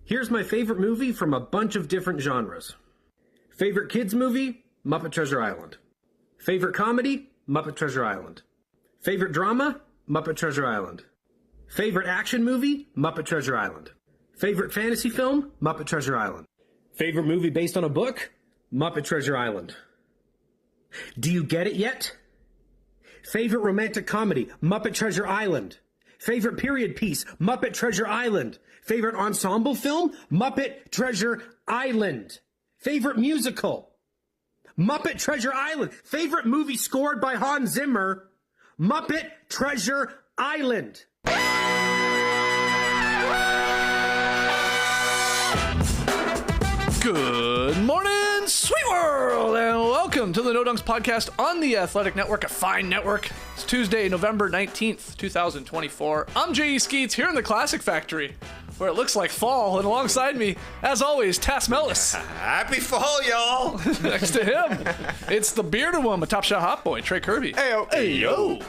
Here's my favorite movie from a bunch of different genres. Favorite kids movie? Muppet Treasure Island. Favorite comedy? Muppet Treasure Island. Favorite drama? Muppet Treasure Island. Favorite action movie? Muppet Treasure Island. Favorite fantasy film? Muppet Treasure Island. Favorite movie based on a book? Muppet Treasure Island. Do you get it yet? Favorite romantic comedy? Muppet Treasure Island. Favorite period piece? Muppet Treasure Island. Favorite ensemble film? Muppet Treasure Island. Favorite musical? Muppet Treasure Island. Favorite movie scored by Hans Zimmer? Muppet Treasure Island. Good morning, sweet world, and welcome to the No Dunks podcast on the Athletic Network, a fine network. It's Tuesday, November 19th, 2024. I'm J.E. Skeets here in the Classic Factory, where it looks like fall, and alongside me, as always, Tass Mellis. Happy fall, y'all! Next to him, it's the bearded one, the Top Shot Hot Boy, Trey Kirby. Hey-o. Hey-yo.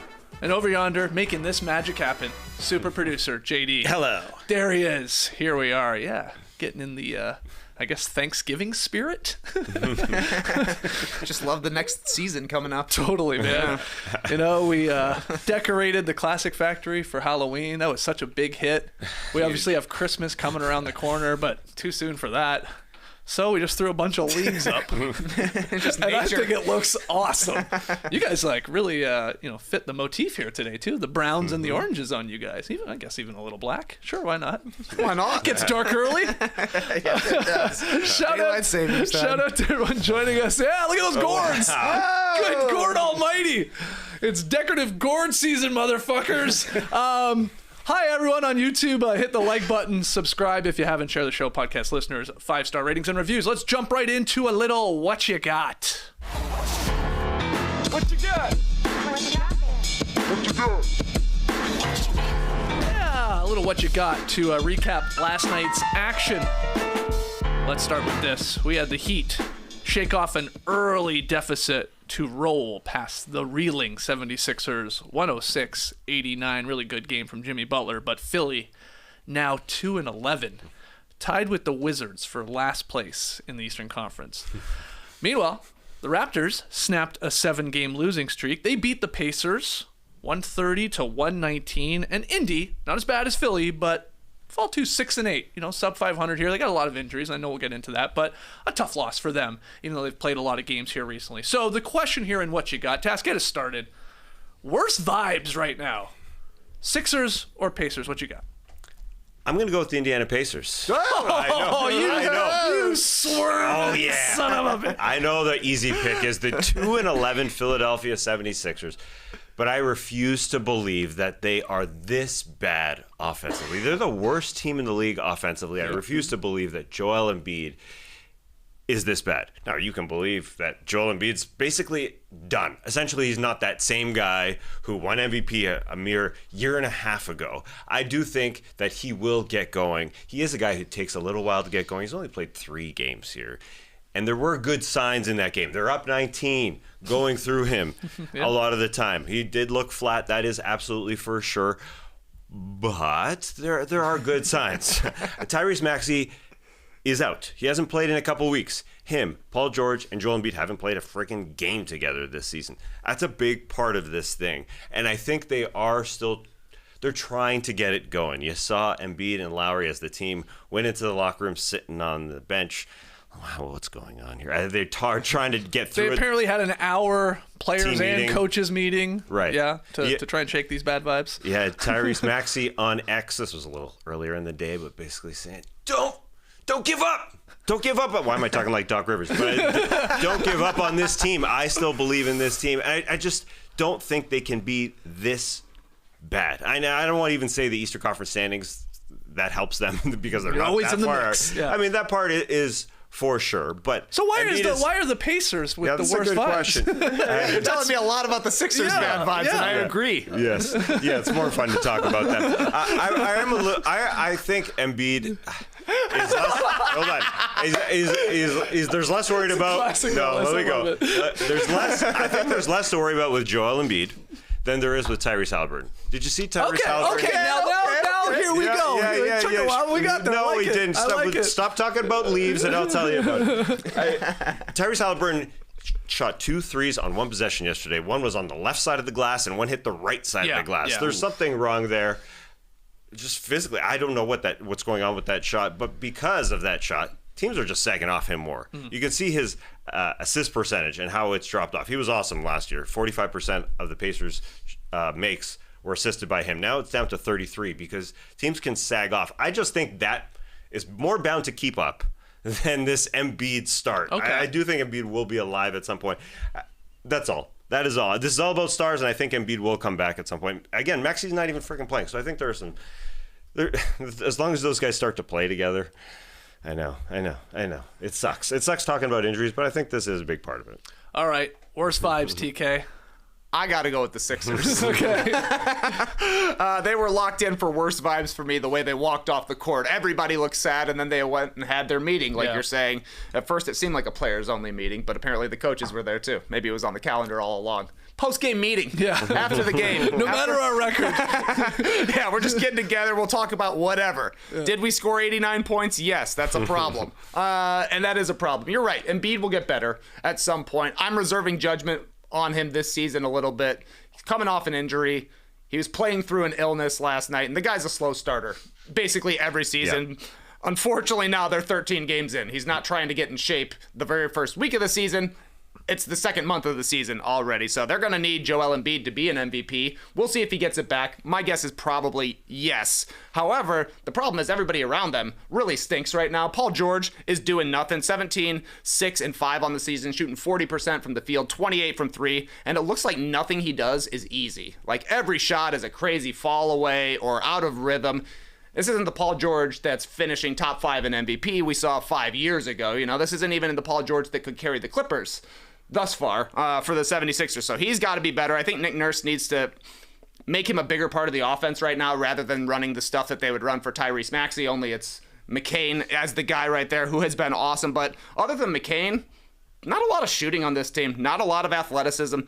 And over yonder, making this magic happen, super producer, JD. Hello. There he is. Here we are, yeah. Getting in the, I guess, Thanksgiving spirit? Just love the next season coming up. Totally, man. You know, we decorated the Classic Factory for Halloween. That was such a big hit. We obviously have Christmas coming around the corner, but too soon for that. So we just threw a bunch of leaves up. Just and I nature. think it looks awesome. You guys really fit the motif here today too. The browns and the oranges on you guys. I guess even a little black. Sure, why not? Why not? Gets dark early. Yes, it does. Shout out to everyone joining us. Yeah, look at those gourds. Good gourd almighty. It's decorative gourd season, motherfuckers. Hi, everyone on YouTube. Hit the like button, subscribe if you haven't, share the show, podcast listeners, 5-star ratings and reviews. Let's jump right into a little What You Got. What you got? What you got? Yeah, a little What You Got to recap last night's action. Let's start with this. We had the Heat shake off an early deficit to roll past the reeling 76ers, 106-89. Really good game from Jimmy Butler, but Philly now 2-11, tied with the Wizards for last place in the Eastern Conference. Meanwhile, the Raptors snapped a 7-game losing streak. They beat the Pacers 130-119, and Indy, not as bad as Philly, but fall to 6-8, sub 500 here. They got a lot of injuries. I know we'll get into that, but a tough loss for them, even though they've played a lot of games here recently. So the question here in What You Got, Task, get us started. Worst vibes right now, Sixers or Pacers? What you got? I'm going to go with the Indiana Pacers. I know. You swerve, Oh, yeah. son of a bitch. I know the easy pick is the 2-11 Philadelphia 76ers, but I refuse to believe that they are this bad offensively. They're the worst team in the league offensively. I refuse to believe that Joel Embiid is this bad. Now, you can believe that Joel Embiid's basically done. Essentially, he's not that same guy who won MVP a mere year and a half ago. I do think that he will get going. He is a guy who takes a little while to get going. He's only played 3 games here. And there were good signs in that game. They're up 19, going through him a lot of the time. He did look flat. That is absolutely for sure. But there are good signs. Tyrese Maxey is out. He hasn't played in a couple weeks. Him, Paul George, and Joel Embiid haven't played a freaking game together this season. That's a big part of this thing. And I think they're trying to get it going. You saw Embiid and Lowry as the team went into the locker room sitting on the bench. Wow, what's going on here? They're trying to get through it. They apparently had an hour players and coaches meeting. Right. Yeah, to try and shake these bad vibes. Yeah, Tyrese Maxey on X. This was a little earlier in the day, but basically saying, don't give up. Don't give up. Why am I talking like Doc Rivers? But don't give up on this team. I still believe in this team. I just don't think they can be this bad. I don't want to even say the Eastern Conference standings. That helps them because they're not always that in the far. mix. Yeah. I mean, that part is for sure. But so why are the Pacers with the worst vibes? Question. You're telling me a lot of the Sixers' bad vibes, and I agree. Yes. Yeah, it's more fun to talk about them. I think Embiid is less, hold on. Is there's less worried about. No, let me go. I think there's less to worry about with Joel Embiid than there is with Tyrese Haliburton. Did you see Tyrese Haliburton? Okay, now here we go. we got there. No, I like we it. didn't. I like it. Stop talking about leaves, and I'll tell you about it. Tyrese Haliburton shot 2 threes on one possession yesterday. One was on the left side of the glass, and one hit the right side of the glass. Yeah. There's something wrong there. Just physically, I don't know what's going on with that shot, but because of that shot, teams are just sagging off him more. You can see his assist percentage and how it's dropped off. He was awesome last year. 45% of the Pacers' makes were assisted by him. Now it's down to 33 because teams can sag off. I just think that is more bound to keep up than this Embiid start. Okay. I do think Embiid will be alive at some point. That's all. That is all. This is all about stars, and I think Embiid will come back at some point. Again, Maxi's not even freaking playing, so I think there's some... as long as those guys start to play together, I know. It sucks. It sucks talking about injuries, but I think this is a big part of it. All right. Worst vibes, TK. I got to go with the Sixers. Okay. They were locked in for worst vibes for me the way they walked off the court. Everybody looked sad, and then they went and had their meeting, like you're saying. At first, it seemed like a players-only meeting, but apparently the coaches were there too. Maybe it was on the calendar all along. Post-game meeting. Yeah. After the game. No matter our record. Yeah, we're just getting together. We'll talk about whatever. Yeah. Did we score 89 points? Yes, that's a problem. And that is a problem. You're right. Embiid will get better at some point. I'm reserving judgment on him this season a little bit. He's coming off an injury. He was playing through an illness last night, and the guy's a slow starter basically every season. Yeah. Unfortunately, now they're 13 games in. He's not trying to get in shape the very first week of the season. It's the second month of the season already, so they're going to need Joel Embiid to be an MVP. We'll see if he gets it back. My guess is probably yes. However, the problem is everybody around them really stinks right now. Paul George is doing nothing. 17, 6, and 5 on the season, shooting 40% from the field, 28 from 3, and it looks like nothing he does is easy. Like every shot is a crazy fall away or out of rhythm. This isn't the Paul George that's finishing top 5 in MVP we saw 5 years ago. You know, this isn't even the Paul George that could carry the Clippers thus far for the 76ers. So he's got to be better. I think Nick Nurse needs to make him a bigger part of the offense right now rather than running the stuff that they would run for Tyrese Maxey, only it's McCain as the guy right there who has been awesome. But other than McCain, not a lot of shooting on this team, not a lot of athleticism.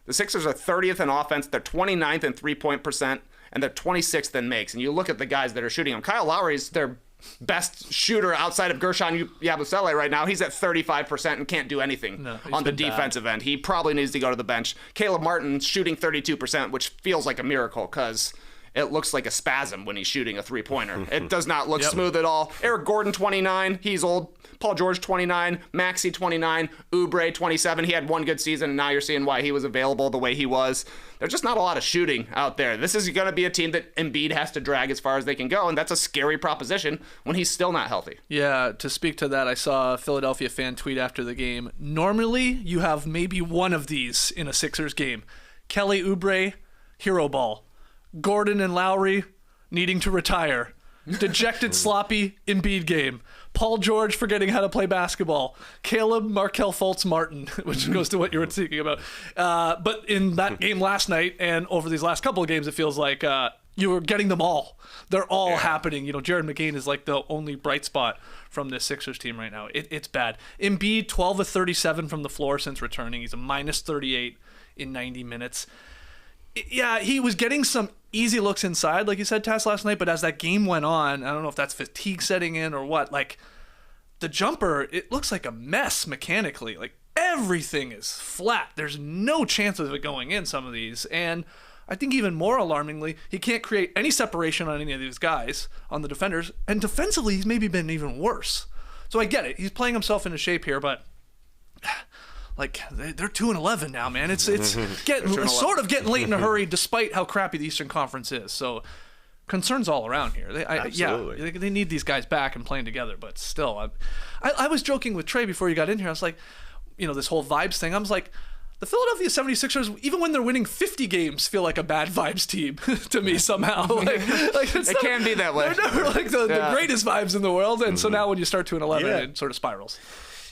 The Sixers are 30th in offense. They're 29th in three-point percent, and they're 26th in makes. And you look at the guys that are shooting them. Kyle Lowry's their best shooter outside of Gershon Yabusele right now. He's at 35% and can't do anything on the defensive end. He probably needs to go to the bench. Caleb Martin's shooting 32%, which feels like a miracle because it looks like a spasm when he's shooting a three-pointer. It does not look smooth at all. Eric Gordon, 29. He's old. Paul George, 29. Maxey, 29. Oubre, 27. He had one good season, and now you're seeing why he was available the way he was. There's just not a lot of shooting out there. This is going to be a team that Embiid has to drag as far as they can go, and that's a scary proposition when he's still not healthy. Yeah, to speak to that, I saw a Philadelphia fan tweet after the game. Normally, you have maybe one of these in a Sixers game. Kelly Oubre, hero ball. Gordon and Lowry needing to retire. Dejected, sloppy Embiid game. Paul George forgetting how to play basketball. Caleb Markelle Fultz Martin, which goes to what you were speaking about. But in that game last night and over these last couple of games, it feels like you were getting them all. They're all happening. You know, Jared McCain is like the only bright spot from this Sixers team right now. It's bad. Embiid, 12 of 37 from the floor since returning. He's a minus 38 in 90 minutes. Yeah, he was getting some easy looks inside, like you said, Tess, last night, but as that game went on, I don't know if that's fatigue setting in or what, like, the jumper, it looks like a mess mechanically. Like, everything is flat. There's no chance of it going in, some of these. And I think even more alarmingly, he can't create any separation on any of these guys, on the defenders, and defensively, he's maybe been even worse. So I get it. He's playing himself into shape here, but... like, they're 2-11 now, man. It's getting sort of getting late in a hurry, despite how crappy the Eastern Conference is. So, concerns all around here. Absolutely. They need these guys back and playing together. But still, I was joking with Trey before you got in here. I was like, you know, this whole vibes thing. I was like, the Philadelphia 76ers, even when they're winning 50 games, feel like a bad vibes team to me somehow. It can be that way. They're never like the greatest vibes in the world. And so now when you start 2-11, it sort of spirals.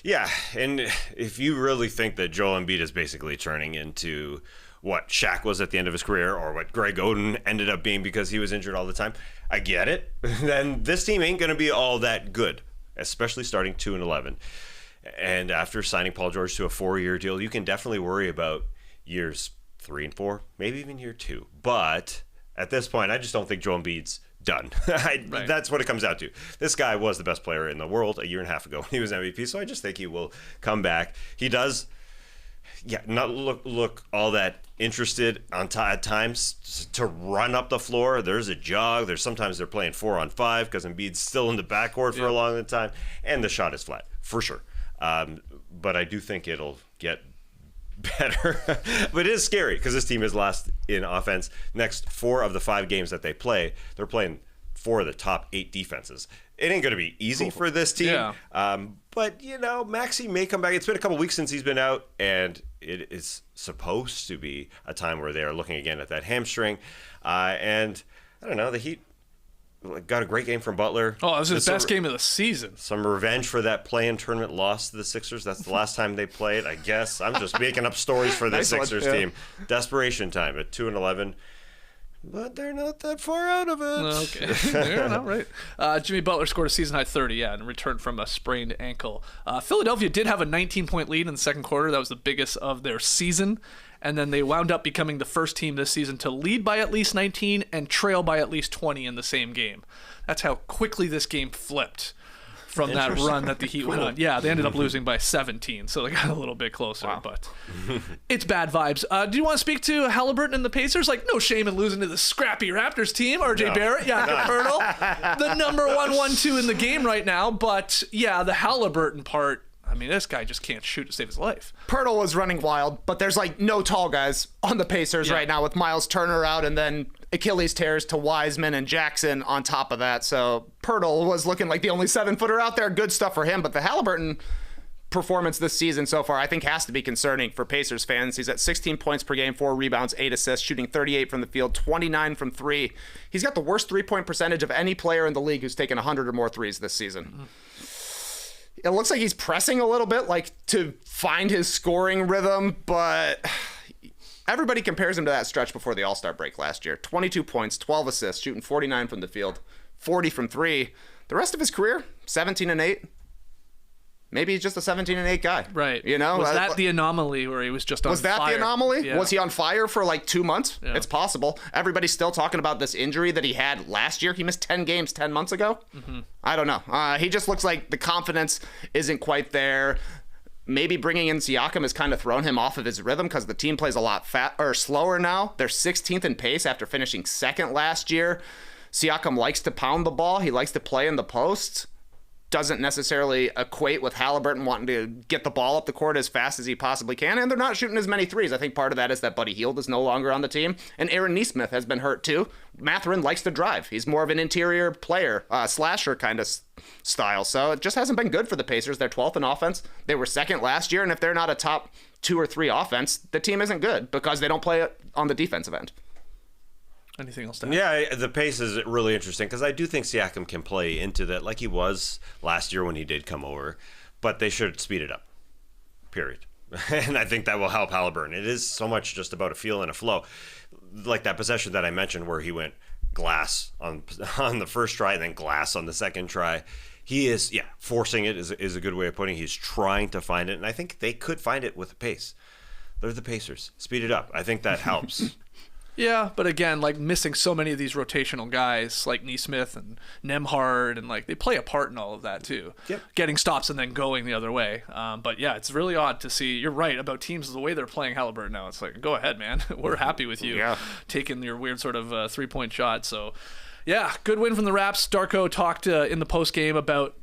Yeah, and if you really think that Joel Embiid is basically turning into what Shaq was at the end of his career or what Greg Oden ended up being because he was injured all the time, I get it. Then this team ain't going to be all that good, especially starting 2-11. And after signing Paul George to a 4-year deal, you can definitely worry about years 3 and 4, maybe even year 2. But at this point, I just don't think Joel Embiid's done. That's what it comes down to. This guy was the best player in the world a year and a half ago when he was MVP, so I just think he will come back. He does, not look all that interested at times to run up the floor. There's a jog. Sometimes they're playing 4-on-5 because Embiid's still in the backcourt for a long time, and the shot is flat, for sure. But I do think it'll get better. But it is scary because this team is last in offense. Next 4 of the 5 games that they play, they're playing 4 of the top 8 defenses. It ain't going to be easy for this team. Yeah. But, Maxey may come back. It's been a couple weeks since he's been out, and it is supposed to be a time where they are looking again at that hamstring. And I don't know, the Heat got a great game from Butler. Oh, it was his best game of the season. Some revenge for that play-in tournament loss to the Sixers. That's the last time they played, I guess. I'm just making up stories for the Sixers team. Desperation time at 2-11. But they're not that far out of it. Okay. They're not right. Jimmy Butler scored a season-high 30, and returned from a sprained ankle. Philadelphia did have a 19-point lead in the second quarter. That was the biggest of their season. And then they wound up becoming the first team this season to lead by at least 19 and trail by at least 20 in the same game. That's how quickly this game flipped from that run that the Heat went on. Yeah, they ended up losing by 17, so they got a little bit closer. Wow. But it's bad vibes. Do you want to speak to Haliburton and the Pacers? Like, no shame in losing to the scrappy Raptors team. RJ Barrett, Hurdle, the number 1-1-2 in the game right now. But, yeah, the Haliburton part, I mean, this guy just can't shoot to save his life. Pirtle was running wild, but there's no tall guys on the Pacers right now with Miles Turner out and then Achilles tears to Wiseman and Jackson on top of that. So Pirtle was looking like the only 7-footer out there. Good stuff for him. But the Haliburton performance this season so far, I think, has to be concerning for Pacers fans. He's at 16 points per game, 4 rebounds, 8 assists, shooting 38 from the field, 29 from 3. He's got the worst 3-point percentage of any player in the league who's taken 100 or more threes this season. Mm-hmm. It looks like he's pressing a little bit, to find his scoring rhythm, but everybody compares him to that stretch before the All-Star break last year. 22 points, 12 assists, shooting 49 from the field, 40 from 3. The rest of his career, 17-8. Maybe he's just a 17-8 guy. Right. Was that the anomaly where he was just on fire? Was that the anomaly? Yeah. Was he on fire for 2 months? Yeah. It's possible. Everybody's still talking about this injury that he had last year. He missed 10 games 10 months ago. Mm-hmm. I don't know. He just looks like the confidence isn't quite there. Maybe bringing in Siakam has kind of thrown him off of his rhythm because the team plays a lot slower now. They're 16th in pace after finishing second last year. Siakam likes to pound the ball. He likes to play in the post. Doesn't necessarily equate with Haliburton wanting to get the ball up the court as fast as he possibly can, and they're not shooting as many threes. I think part of that is that Buddy Hield is no longer on the team, and Aaron Nesmith has been hurt too. Mathurin likes to drive. He's more of an interior player, slasher kind of style, so it just hasn't been good for the Pacers. They're 12th in offense. They were second last year, and if they're not a top 2 or 3 offense, the team isn't good because they don't play on the defensive end. Anything else to add? Yeah, the pace is really interesting because I do think Siakam can play into that like he was last year when he did come over, but they should speed it up, period. And I think that will help Haliburton. It is so much just about a feel and a flow. Like that possession that I mentioned where he went glass on the first try and then glass on the second try. He is, forcing it is a good way of putting it. He's trying to find it, and I think they could find it with the pace. They're the Pacers. Speed it up. I think that helps. Yeah, but again, missing so many of these rotational guys like Nesmith and Nembhard, and they play a part in all of that too. Yep. Getting stops and then going the other way. But yeah, it's really odd to see. You're right about teams the way they're playing Haliburton now. It's go ahead, man. We're happy with you taking your weird sort of 3-point shot. So yeah, good win from the Raps. Darko talked in the post game about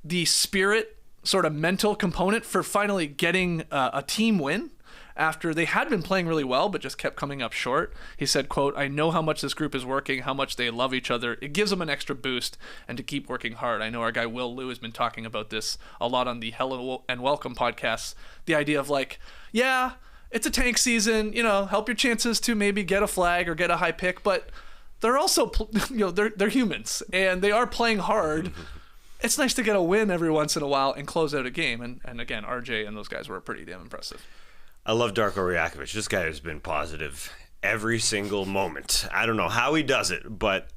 the spirit, sort of mental component for finally getting a team win. After they had been playing really well, but just kept coming up short. He said, quote, "I know how much this group is working, how much they love each other. It gives them an extra boost and to keep working hard. I know our guy Will Liu has been talking about this a lot on the Hello and Welcome podcasts. The idea of it's a tank season, help your chances to maybe get a flag or get a high pick, but they're also, they're humans and they are playing hard. It's nice to get a win every once in a while and close out a game. And again, RJ and those guys were pretty damn impressive. I love Darko Rajakovic. This guy has been positive every single moment. I don't know how he does it, but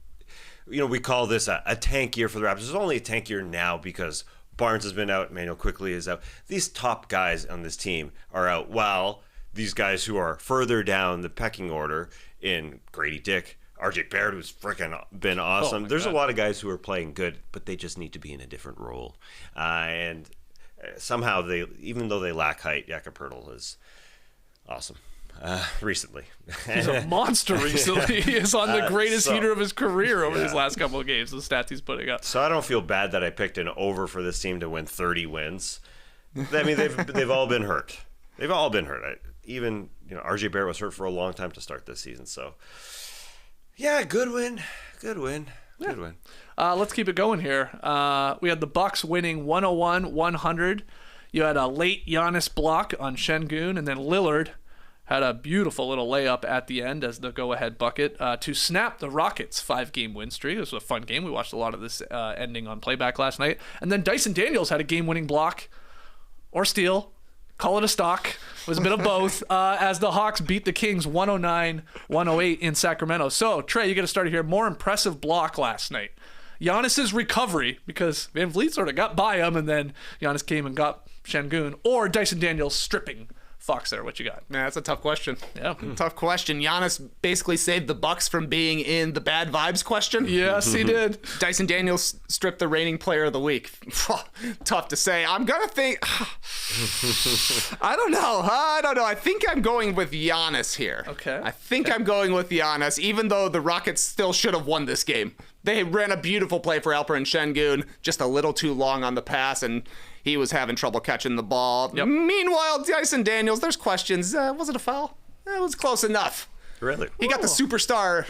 we call this a tank year for the Raptors. It's only a tank year now because Barnes has been out, Emmanuel Quickley is out. These top guys on this team are out while these guys who are further down the pecking order in Grady Dick, RJ Barrett, who's freaking been awesome. There's God. a lot of guys who are playing good, but they just need to be in a different role. And somehow, even though they lack height, Jakob Poeltl is awesome. Recently. He's a monster recently. He is on the greatest heater of his career over these last couple of games, the stats he's putting up. So I don't feel bad that I picked an over for this team to win 30 wins. I mean, they've all been hurt. They've all been hurt. Even RJ Barrett was hurt for a long time to start this season. So, yeah, good win. Good win. Good win. Let's keep it going here. We had the Bucks winning 101-100. You had a late Giannis block on Şengün, and then Lillard had a beautiful little layup at the end as the go-ahead bucket to snap the Rockets' 5-game win streak. This was a fun game. We watched a lot of this ending on playback last night. And then Dyson Daniels had a game-winning block or steal. Call it a stock. It was a bit of both as the Hawks beat the Kings 109-108 in Sacramento. So, Trey, you got to start here. More impressive block last night. Giannis's recovery, because Van Vliet sort of got by him, and then Giannis came and got Şengün, or Dyson Daniels stripping Fox there. What you got? Man, that's a tough question. Yeah. Tough question. Giannis basically saved the Bucks from being in the bad vibes question. Yes, he did. Dyson Daniels stripped the reigning player of the week. Tough to say. I'm going to think... I don't know. I think I'm going with Giannis here. Okay. I think I'm going with Giannis, even though the Rockets still should have won this game. They ran a beautiful play for Alperen Şengün, just a little too long on the pass, and he was having trouble catching the ball. Yep. Meanwhile, Dyson Daniels, there's questions. Was it a foul? It was close enough. Really? He got the superstar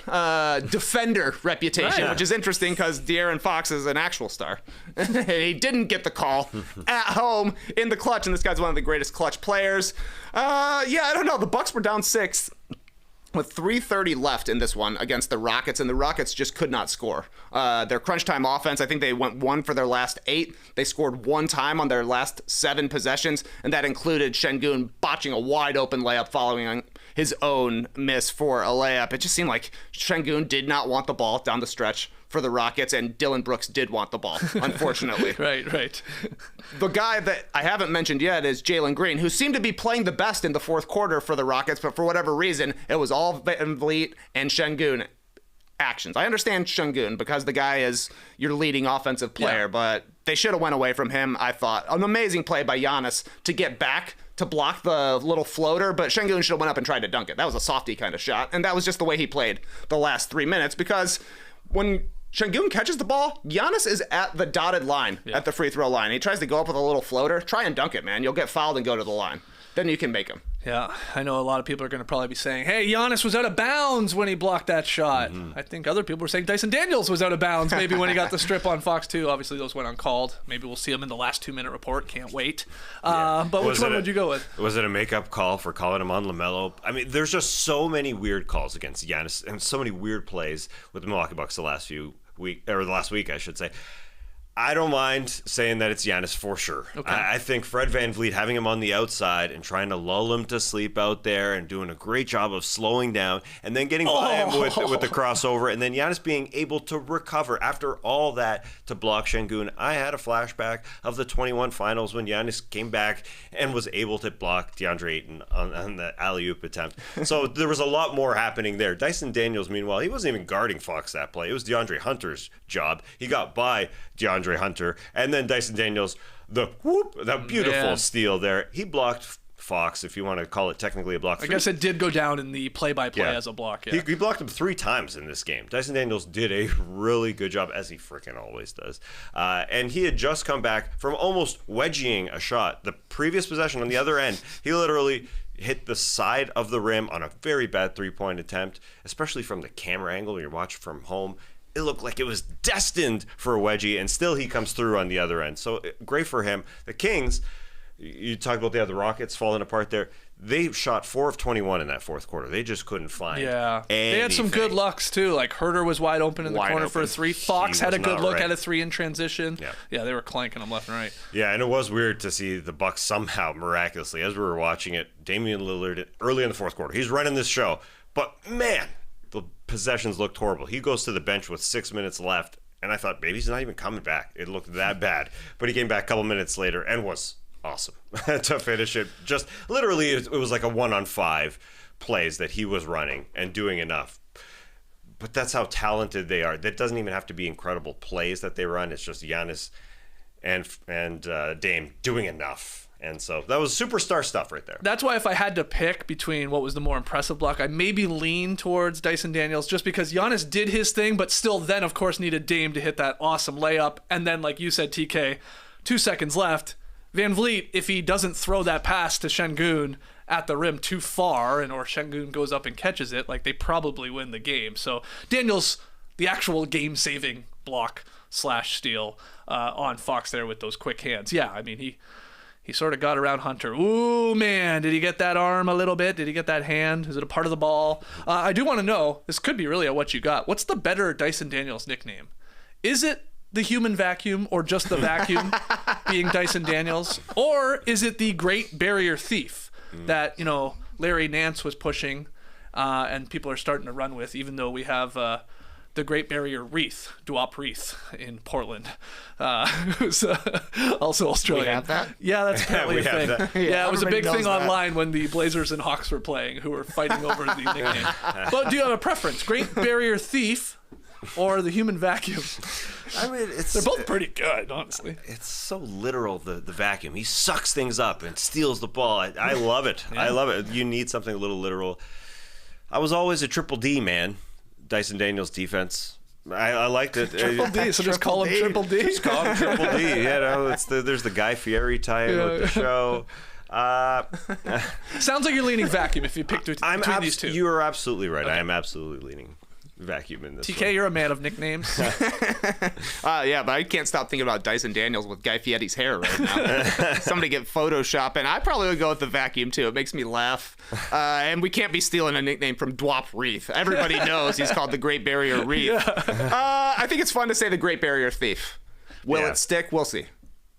defender reputation, Right. which is interesting because De'Aaron Fox is an actual star. He didn't get the call at home in the clutch, and this guy's one of the greatest clutch players. I don't know. The Bucks were down 6 with 3:30 left in this one against the Rockets, and the Rockets just could not score. Their crunch time offense, I think they went 1 for their last 8. They scored 1 time on their last 7 possessions, and that included Şengün botching a wide open layup following his own miss for a layup. It just seemed like Şengün did not want the ball down the stretch for the Rockets, and Dylan Brooks did want the ball, unfortunately. Right. The guy that I haven't mentioned yet is Jalen Green, who seemed to be playing the best in the fourth quarter for the Rockets, but for whatever reason, it was all Van Vliet and Şengün actions. I understand Şengün because the guy is your leading offensive player, but they should have went away from him, I thought. An amazing play by Giannis to get back to block the little floater, but Şengün should have went up and tried to dunk it. That was a softy kind of shot, and that was just the way he played the last 3 minutes, because when Şengün catches the ball, Giannis is at the dotted line, at the free throw line. He tries to go up with a little floater. Try and dunk it, man. You'll get fouled and go to the line. Then you can make him. Yeah, I know a lot of people are going to probably be saying, hey, Giannis was out of bounds when he blocked that shot. I think other people were saying Dyson Daniels was out of bounds maybe when he got the strip on Fox 2. Obviously, those went uncalled. Maybe we'll see him in the last 2-minute report. Can't wait. But which one would you go with? Was it a makeup call for calling him on LaMelo? I mean, there's just so many weird calls against Giannis and so many weird plays with the Milwaukee Bucks the last week, I should say. I don't mind saying that it's Giannis for sure. Okay. I think Fred VanVleet having him on the outside and trying to lull him to sleep out there and doing a great job of slowing down and then getting by him with the crossover, and then Giannis being able to recover after all that to block Şengün. I had a flashback of the 21 finals when Giannis came back and was able to block DeAndre Ayton on the alley-oop attempt. So there was a lot more happening there. Dyson Daniels, meanwhile, he wasn't even guarding Fox that play. It was DeAndre Hunter's job. He got by DeAndre Hunter, and then Dyson Daniels, that beautiful steal there. He blocked Fox, if you want to call it technically a block. I guess it did go down in the play-by-play as a block. Yeah. He blocked him 3 times in this game. Dyson Daniels did a really good job, as he freaking always does. And he had just come back from almost wedging a shot. The previous possession on the other end, he literally hit the side of the rim on a very bad 3-point attempt, especially from the camera angle when you're watching from home. It looked like it was destined for a wedgie, and still he comes through on the other end. So great for him. The Kings, you talked about the Rockets falling apart there. They shot 4 of 21 in that fourth quarter. They just couldn't find anything. They had some good lucks, too. Like, Herter was wide open in the corner for a 3. Fox had a good look at a 3 in transition. Yeah, they were clanking them left and right. Yeah, and it was weird to see the Bucks somehow, miraculously, as we were watching it, Damian Lillard, early in the fourth quarter, he's running this show. But, man, the possessions looked horrible. He goes to the bench with 6 minutes left, and I thought, maybe he's not even coming back. It looked that bad. But he came back a couple minutes later and was awesome to finish it. Just literally, it was like a 1-on-5 plays that he was running and doing enough. but that's how talented they are. That doesn't even have to be incredible plays that they run. It's just Giannis and Dame doing enough. And so that was superstar stuff right there. That's why if I had to pick between what was the more impressive block, I maybe lean towards Dyson Daniels just because Giannis did his thing, but still then, of course, needed Dame to hit that awesome layup. And then, like you said, TK, 2 seconds left. Van Vliet, if he doesn't throw that pass to Şengün at the rim too far, or Şengün goes up and catches it, like they probably win the game. So Daniels, the actual game-saving block / steal on Fox there with those quick hands. Yeah, I mean, he sort of got around Hunter. Ooh, man, did he get that arm a little bit? Did he get that hand? Is it a part of the ball? I do want to know, this could be really a what you got. What's the better Dyson Daniels nickname? Is it the human vacuum or just the vacuum being Dyson Daniels? Or is it the Great Barrier Thief that, Larry Nance was pushing and people are starting to run with, even though we have the Great Barrier Reef, Dwap Reef in Portland, who's also Australian. We have that? Yeah, that's apparently a thing. Yeah, it was a big thing that. online when the Blazers and Hawks were playing, who were fighting over the nickname. But do you have a preference? Great Barrier Thief or the human vacuum? I mean, They're both pretty good, honestly. It's so literal, the vacuum. He sucks things up and steals the ball. I love it. I love it. You need something a little literal. I was always a triple D man. Dyson Daniels defense. I liked it. Triple D, so just call him Triple D. Just call him Triple D. There's the Guy Fieri tie-in with the show. Sounds like you're leaning vacuum if you pick between these two. You are absolutely right. Okay. I am absolutely leaning vacuum in this TK, one. you're a man of nicknames. Yeah, but I can't stop thinking about Dyson Daniels with Guy Fieri's hair right now. Somebody get Photoshop, and I probably would go with the vacuum too. It makes me laugh. And we can't be stealing a nickname from Dwap Reef. Everybody knows he's called the Great Barrier Reef. I think it's fun to say the Great Barrier Thief. Will it stick? We'll see.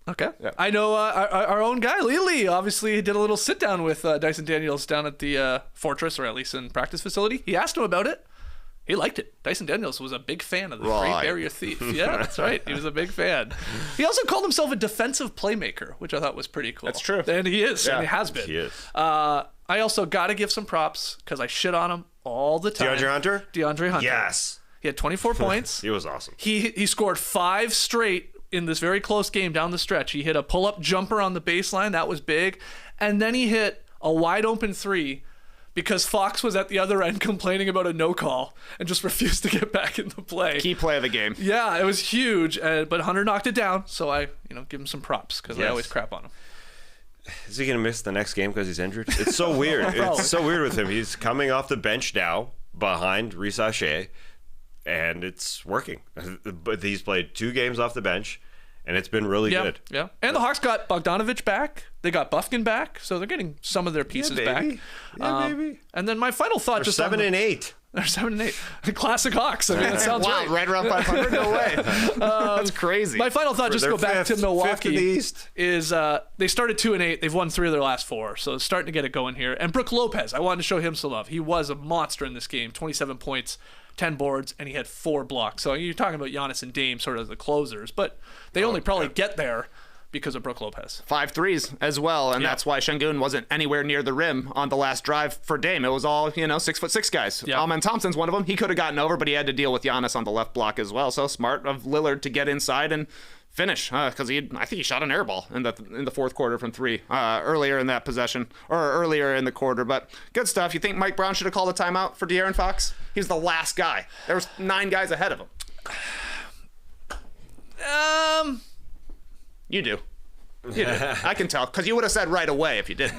Okay. Yeah. I know our own guy, Lily, obviously did a little sit-down with Dyson Daniels down at the Fortress, or at least in practice facility. He asked him about it. He liked it. Dyson Daniels was a big fan of the Great Barrier Thief. Yeah, that's right. He was a big fan. He also called himself a defensive playmaker, which I thought was pretty cool. That's true. And he is, and he has been. He is. I also got to give some props because I shit on him all the time. DeAndre Hunter. Yes. He had 24 points. He was awesome. He scored 5 straight in this very close game down the stretch. He hit a pull-up jumper on the baseline. That was big. And then he hit a wide-open 3 because Fox was at the other end complaining about a no call and just refused to get back into play. Key play of the game. Yeah, it was huge, but Hunter knocked it down, so I give him some props because I always crap on him. Is he going to miss the next game because he's injured? It's so weird. It's so weird with him. He's coming off the bench now behind Reece Shea, and it's working. But he's played 2 games off the bench, and it's been really good. Yeah, and the Hawks got Bogdanović back. They got Bufkin back, so they're getting some of their pieces back. Yeah, baby. And then my final thought, They're just 7 and 8. They're 7 and 8. Classic Hawks. I mean, that sounds wow, right around 500? No way. That's crazy. My final thought, just go back to Milwaukee, fifth in the East. Is they started 2 and 8. They've won 3 of their last 4, so it's starting to get it going here. And Brook Lopez, I wanted to show him some love. He was a monster in this game. 27 points, 10 boards, and he had 4 blocks. So you're talking about Giannis and Dame sort of the closers, but they only probably get there because of Brook Lopez. 5 threes as well, and that's why Şengün wasn't anywhere near the rim on the last drive for Dame. It was all 6'6" guys. And Thompson's one of them. He could have gotten over, but he had to deal with Giannis on the left block as well. So smart of Lillard to get inside and finish, because I think he shot an air ball in the fourth quarter from 3 earlier in that possession, or earlier in the quarter. But good stuff. You think Mike Brown should have called a timeout for De'Aaron Fox? He was the last guy. There was 9 guys ahead of him. You do. You do. I can tell, because you would have said right away if you didn't.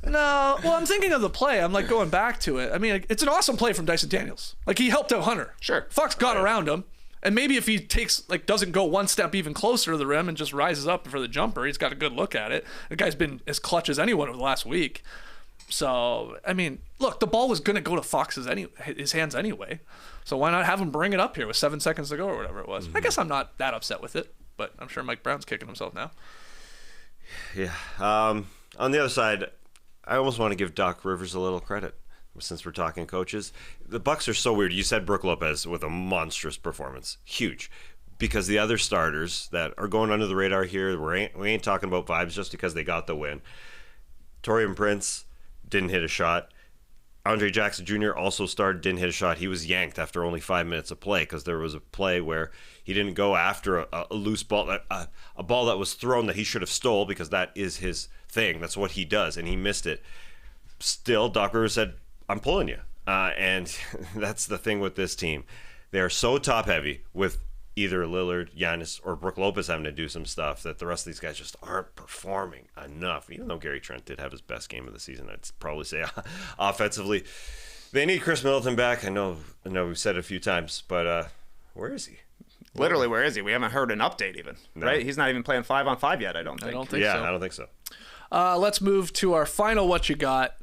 No, well, I'm thinking of the play. I'm going back to it. I mean, it's an awesome play from Dyson Daniels. He helped out Hunter. Sure. Fox got around him. And maybe if he doesn't go one step even closer to the rim and just rises up for the jumper, he's got a good look at it. The guy's been as clutch as anyone over the last week. So, I mean, look, the ball was going to go to Fox's his hands anyway. So why not have him bring it up here with 7 seconds to go or whatever it was? I guess I'm not that upset with it, but I'm sure Mike Brown's kicking himself now. Yeah. On the other side, I almost want to give Doc Rivers a little credit. Since we're talking coaches, the Bucks are so weird. You said Brook Lopez with a monstrous performance, huge, because the other starters that are going under the radar here, we ain't talking about vibes just because they got the win. Taurean Prince didn't hit a shot. Andre Jackson Jr. also started, didn't hit a shot. He was yanked after only 5 minutes of play because there was a play where he didn't go after a loose ball, a ball that was thrown that he should have stole because that is his thing. That's what he does, and he missed it. Still, Doc Rivers said, I'm pulling you. And that's the thing with this team. They are so top-heavy with either Lillard, Giannis, or Brook Lopez having to do some stuff that the rest of these guys just aren't performing enough. Even though Gary Trent did have his best game of the season, I'd probably say offensively. They need Chris Middleton back. I know we've said it a few times, but where is he? Literally, where is he? We haven't heard an update even, right? He's not even playing 5-on-5 yet, I don't think. I don't think so. Yeah, I don't think so. Let's move to our final What You Got.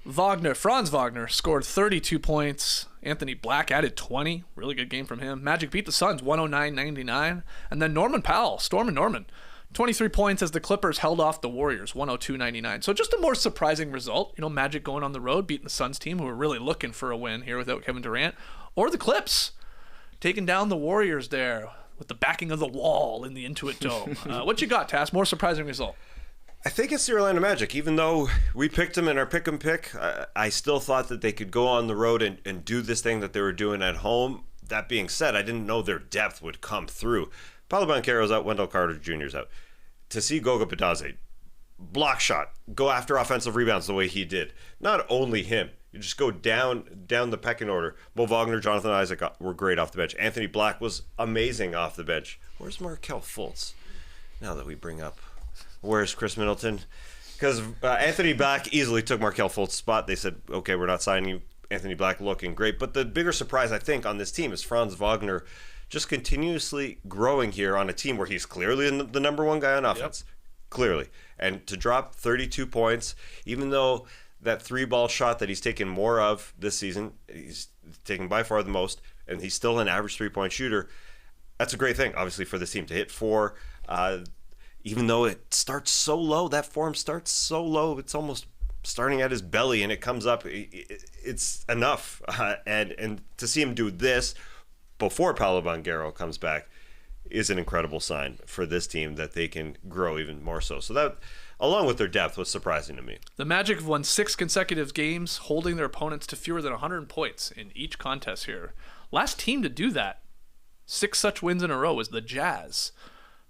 Franz Wagner scored 32 points. Anthony Black added 20. Really good game from him. Magic beat the Suns 109-99. And then Norman Powell, Stormin' Norman, 23 points as the Clippers held off the Warriors 102-99. So just a more surprising result. Magic going on the road, beating the Suns team, who were really looking for a win here without Kevin Durant. Or the Clips taking down the Warriors there with the backing of the wall in the Intuit Dome. What you got, Tass? More surprising result. I think it's the Orlando Magic. Even though we picked them in our pick 'em pick, I still thought that they could go on the road and do this thing that they were doing at home. That being said, I didn't know their depth would come through. Paolo Banchero's out, Wendell Carter Jr.'s out. To see Goga Bitadze block shot, go after offensive rebounds the way he did. Not only him. You just go down the pecking order. Mo Wagner, Jonathan Isaac were great off the bench. Anthony Black was amazing off the bench. Where's Markelle Fultz? Now that we bring up, where's Chris Middleton? Because Anthony Black easily took Markelle Fultz's spot. They said, okay, we're not signing you. Anthony Black looking great. But the bigger surprise, I think, on this team is Franz Wagner just continuously growing here on a team where he's clearly the number one guy on offense. Yep. Clearly. And to drop 32 points, even though that 3-ball shot that he's taken more of this season, he's taken by far the most, and he's still an average 3-point shooter. That's a great thing, obviously, for this team to hit 4. Even though it starts so low, that form starts so low, it's almost starting at his belly, and it comes up. It's enough. And to see him do this before Paolo Banchero comes back is an incredible sign for this team that they can grow even more so. So that, along with their depth, was surprising to me. The Magic have won 6 consecutive games, holding their opponents to fewer than 100 points in each contest here. Last team to do that, 6 such wins in a row, was the Jazz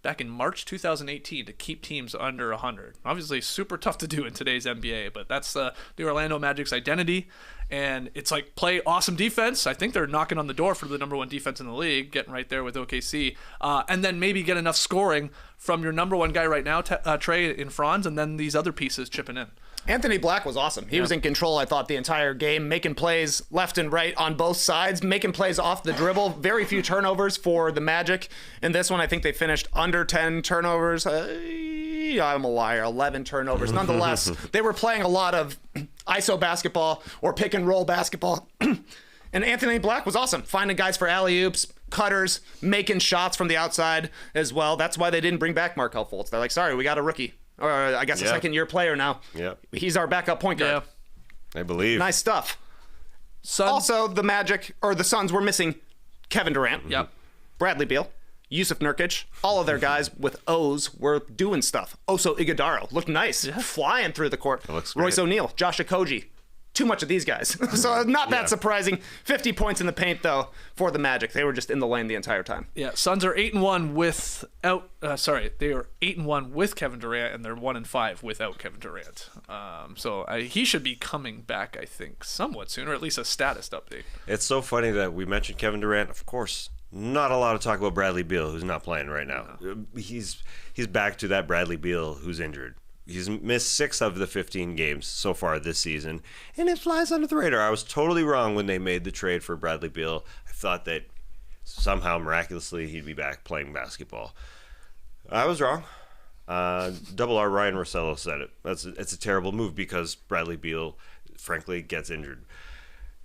back in March 2018 to keep teams under 100. Obviously, super tough to do in today's NBA, but that's the Orlando Magic's identity. And it's like play awesome defense. I think they're knocking on the door for the number 1 defense in the league, getting right there with OKC. And then maybe get enough scoring from your number 1 guy right now, Trey in Franz, and then these other pieces chipping in. Anthony Black was awesome. He was in control, I thought, the entire game, making plays left and right on both sides, making plays off the dribble. Very few turnovers for the Magic. In this one, I think they finished under 10 turnovers. I'm a liar. 11 turnovers. Nonetheless, they were playing a lot of ISO basketball or pick and roll basketball. And Anthony Black was awesome, finding guys for alley-oops, cutters, making shots from the outside as well. That's why they didn't bring back Markelle Fultz. They're like, sorry, we got a rookie. Or I guess a second-year player now. Yeah. He's our backup point guard. I believe. Nice stuff. Suns. Also, the Suns were missing Kevin Durant. Yep. Bradley Beal. Yusuf Nurkic. All of their guys with O's were doing stuff. Oso Iguodala looked nice. Flying through the court. Royce O'Neal. Josh Okogie. Too much of these guys. So not that surprising. 50 points in the paint, though, for the Magic. They were just in the lane the entire time. Yeah, Suns are 8-1 without. They are 8-1 with Kevin Durant, and they're 1-5 without Kevin Durant. So he should be coming back, I think, somewhat soon, or at least a status update. It's so funny that we mentioned Kevin Durant. Of course, not a lot of talk about Bradley Beal, who's not playing right now. He's back to that Bradley Beal who's injured. He's missed 6 of the 15 games so far this season, and it flies under the radar. I was totally wrong when they made the trade for Bradley Beal. I thought that somehow, miraculously, he'd be back playing basketball. I was wrong. Double R Ryan Rossello said it. It's a terrible move because Bradley Beal, frankly, gets injured.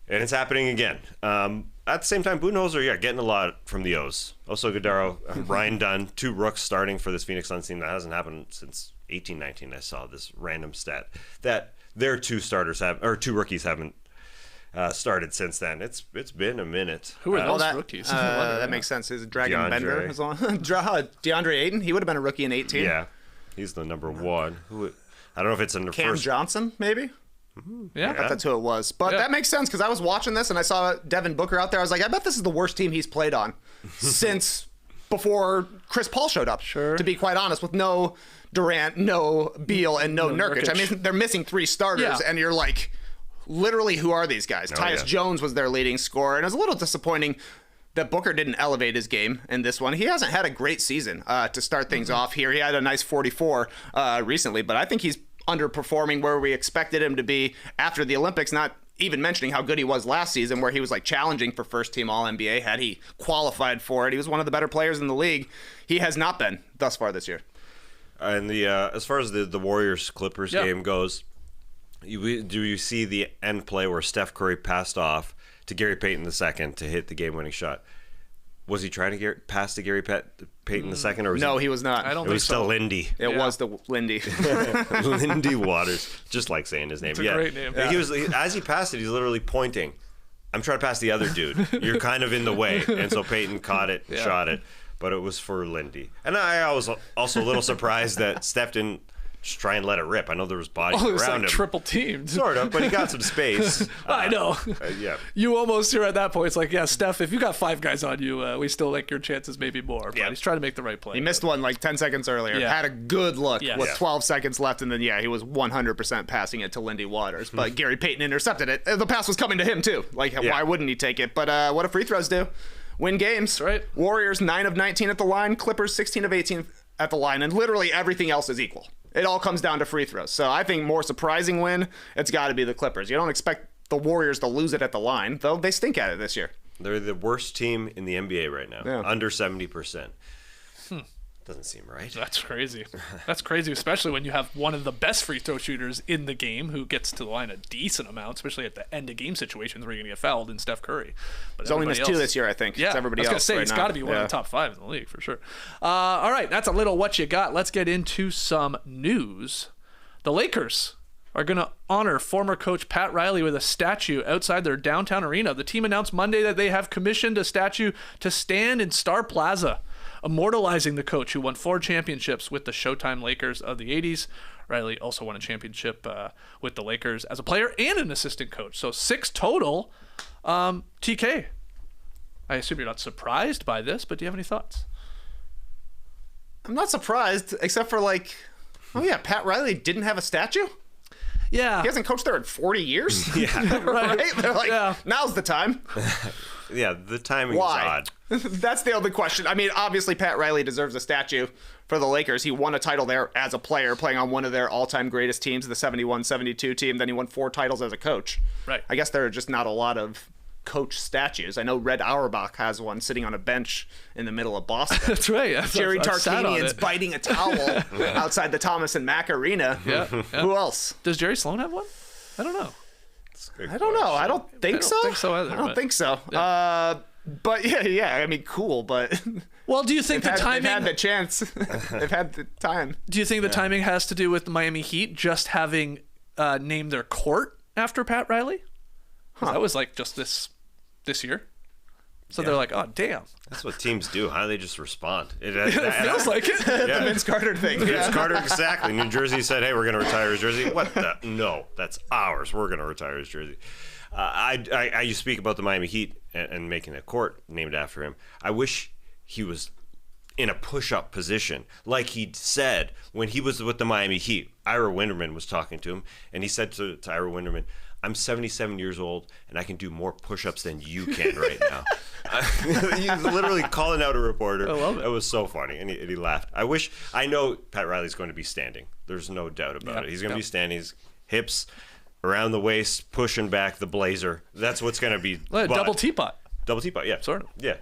And it's happening again. At the same time, Budenholzer, getting a lot from the O's. Also, Godaro, Ryan Dunn, 2 rooks starting for this Phoenix Suns team. That hasn't happened since 18-19. I saw this random stat that their 2 rookies haven't started since then. It's been a minute. Who are those rookies? That makes sense. Is it Dragon Bender? DeAndre Ayton? He would have been a rookie in 18. Yeah, he's the number 1. I don't know if it's in the Cam first. Johnson, maybe? Yeah. I thought that's who it was. But that makes sense because I was watching this and I saw Devin Booker out there. I was like, I bet this is the worst team he's played on since before Chris Paul showed up. Sure. To be quite honest, with no Durant, no Beal, and no Nurkic. I mean, they're missing 3 starters, and you're like, literally, who are these guys? Tyus Jones was their leading scorer, and it was a little disappointing that Booker didn't elevate his game in this one. He hasn't had a great season to start things off here. He had a nice 44 recently, but I think he's underperforming where we expected him to be after the Olympics, not even mentioning how good he was last season where he was like challenging for first team All-NBA had he qualified for it. He was one of the better players in the league. He has not been thus far this year. And as far as the Warriors-Clippers game goes, do you see the end play where Steph Curry passed off to Gary Payton II to hit the game-winning shot? Was he trying to pass to Gary Payton II? Or was he was not. I don't it think was still Lindy. It was the Lindy. Lindy Waters. Just like saying his name. It's a great name. He was, as he passed it, he's literally pointing. I'm trying to pass the other dude. You're kind of in the way. And so Payton caught it, shot it. But it was for Lindy. And I was also a little surprised that Steph didn't just try and let it rip. I know there was bodies it was around like him. triple teamed. Sort of, but he got some space. I know. Yeah. You almost hear at that point, it's like, yeah, Steph, if you got 5 guys on you, we still like your chances maybe more. But he's trying to make the right play. He missed one like 10 seconds earlier. Yeah. Had a good look with Yeah. 12 seconds left, and then, he was 100% passing it to Lindy Waters. But Gary Payton intercepted it. The pass was coming to him, too. Like, why wouldn't he take it? But what do free throws do? Win games. Right. Warriors 9 of 19 at the line. Clippers 16 of 18 at the line. And literally everything else is equal. It all comes down to free throws. So I think more surprising win, it's got to be the Clippers. You don't expect the Warriors to lose it at the line, though they stink at it this year. They're the worst team in the NBA right now. Yeah. Under 70%. Doesn't seem right. That's crazy. That's crazy, especially when you have one of the best free throw shooters in the game who gets to the line a decent amount, especially at the end of game situations where you're going to get fouled in Steph Curry. But He's only missed 2 this year, I think. Yeah, It's everybody I was else going to say, right it's now. got to be one of the top 5 in the league for sure. All right, that's a little what you got. Let's get into some news. The Lakers are going to honor former coach Pat Riley with a statue outside their downtown arena. The team announced Monday that they have commissioned a statue to stand in Star Plaza, immortalizing the coach who won 4 championships with the Showtime Lakers of the 80s. Riley also won a championship with the Lakers as a player and an assistant coach. So 6 total. TK, I assume you're not surprised by this, but do you have any thoughts? I'm not surprised, except for Pat Riley didn't have a statue? Yeah. He hasn't coached there in 40 years? Right. They're like, now's the time. Yeah, the timing Why? is odd. That's the only question. I mean, obviously, Pat Riley deserves a statue for the Lakers. He won a title there as a player, playing on one of their all-time greatest teams, the 71-72 team. Then he won 4 titles as a coach. Right. I guess there are just not a lot of coach statues. I know Red Auerbach has one sitting on a bench in the middle of Boston. That's right. Jerry I've sat on Tarkanian's it. biting a towel outside the Thomas and Mack Arena. Yeah. Who else? Does Jerry Sloan have one? I don't know. I don't know. I don't think so. think so either, I don't but- think so. But yeah. I mean, cool. But Well, do you think the they've timing? had the chance. They've had the time. Do you think the timing has to do with the Miami Heat just having named their court after Pat Riley? 'Cause that was like just this year. So they're like, oh damn. That's what teams do, huh? They just respond. It Feels like it. The Vince Carter thing. Vince Carter, exactly. New Jersey said, hey, we're going to retire his jersey. What the? No, that's ours. We're going to retire his jersey. You speak about the Miami Heat and making a court named after him. I wish he was in a push-up position, like he said when he was with the Miami Heat. Ira Winderman was talking to him, and he said to Ira Winderman, I'm 77 years old, and I can do more push-ups than you can right now. He's literally calling out a reporter. I love it. It was so funny, and he laughed. I know Pat Riley's going to be standing. There's no doubt about it. He's going to be standing. His hips around the waist, pushing back the blazer. That's what's going to be. Double teapot. Double teapot, yeah. Sort of. Yeah.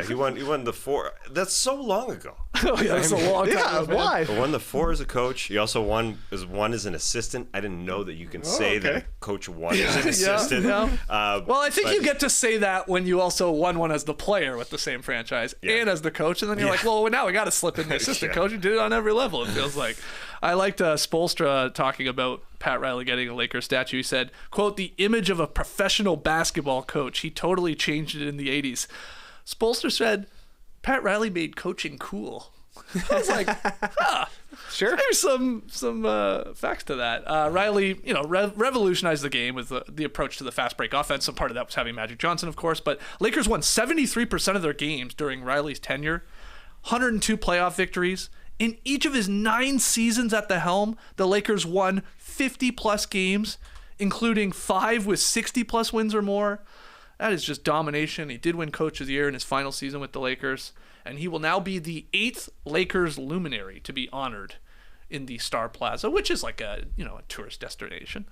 He won the 4. That's so long ago. Oh yeah, that's a long time. Yeah, man. why? He won the 4 as a coach. He also won as an assistant. I didn't know that you can say that a coach won as an assistant. Yeah. Well, I think but- you get to say that when you also won one as the player with the same franchise and as the coach, and then you're like, well, now we got to slip in the assistant coach. You did it on every level, it feels like. I liked Spoelstra talking about Pat Riley getting a Lakers statue. He said, quote, the image of a professional basketball coach. He totally changed it in the 80s. Spoelstra said, Pat Riley made coaching cool. I was like, Sure. there's some facts to that. Riley, revolutionized the game with the approach to the fast break offense. Some part of that was having Magic Johnson, of course. But Lakers won 73% of their games during Riley's tenure, 102 playoff victories. In each of his 9 seasons at the helm, the Lakers won 50-plus games, including 5 with 60-plus wins or more. That is just domination. He did win Coach of the Year in his final season with the Lakers, and he will now be the 8th Lakers luminary to be honored in the Star Plaza, which is like a tourist destination.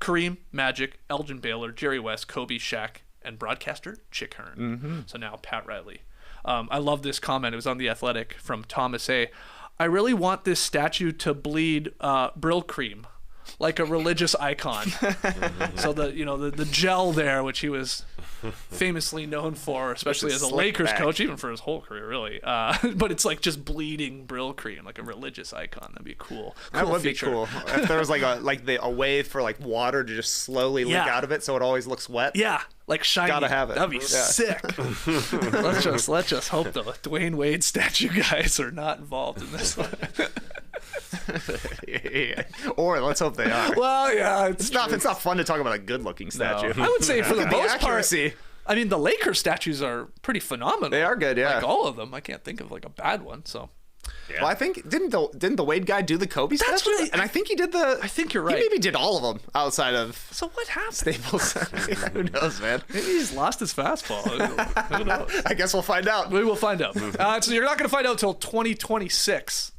Kareem, Magic, Elgin Baylor, Jerry West, Kobe, Shaq, and broadcaster Chick Hearn. Mm-hmm. So now Pat Riley. I love this comment. It was on The Athletic from Thomas A. I really want this statue to bleed Brill cream, like a religious icon. So the gel there, which he was famously known for, especially as a Lakers coach, even for his whole career, really. But it's like just bleeding Brill cream, like a religious icon. That'd be cool. That would feature. be cool if there was like a way for like water to just slowly leak out of it, so it always looks wet. Yeah, like shiny. Gotta have it. That'd be sick. let's just hope the Dwayne Wade statue guys are not involved in this one. Yeah. Or let's hope they are. Well, yeah, It's not fun to talk about a good-looking statue. I would say for the most accuracy. part, I mean, the Lakers statues are pretty phenomenal. They are good, yeah. Like all of them. I can't think of like a bad one. So. Yeah. Well, I think didn't the Wade guy do the Kobe statue? what And I think he did the. I think you're right. He maybe did all of them outside of So what happened? Staples. Who knows, man? Maybe he's lost his fastball. Who knows? I guess we'll find out. We will find out. So you're not going to find out until 2026.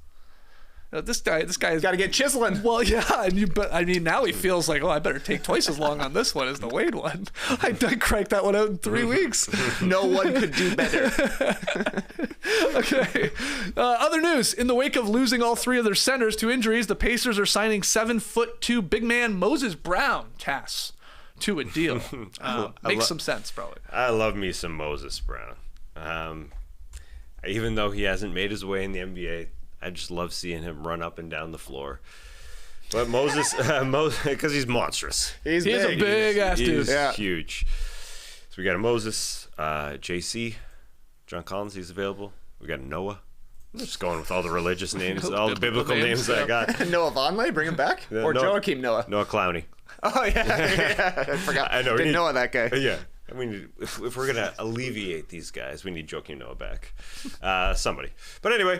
This guy is Got to get chiseling. Well, yeah, but I mean, now he feels like, I better take twice as long on this one as the Wade one. I cranked that one out in 3 weeks. No one could do better. Okay. Other news: in the wake of losing all 3 of their centers to injuries, the Pacers are signing 7'2" big man Moses Brown, Cass, to a deal. Makes some sense, probably. I love me some Moses Brown. Even though he hasn't made his way in the NBA, I just love seeing him run up and down the floor. But Moses, because he's monstrous. He's a big ass dude. He's Yeah. huge. So we got a Moses, JC, John Collins, he's available. We got Noah. I'm just going with all the religious names, all the biblical names I got. Noah Vonleh, bring him back? Or Joakim Noah? Noah Clowney. Oh, yeah. I forgot. I know. Didn't know that guy. Yeah. I mean, if we're going to alleviate these guys, we need Joakim Noah back. Somebody. But anyway,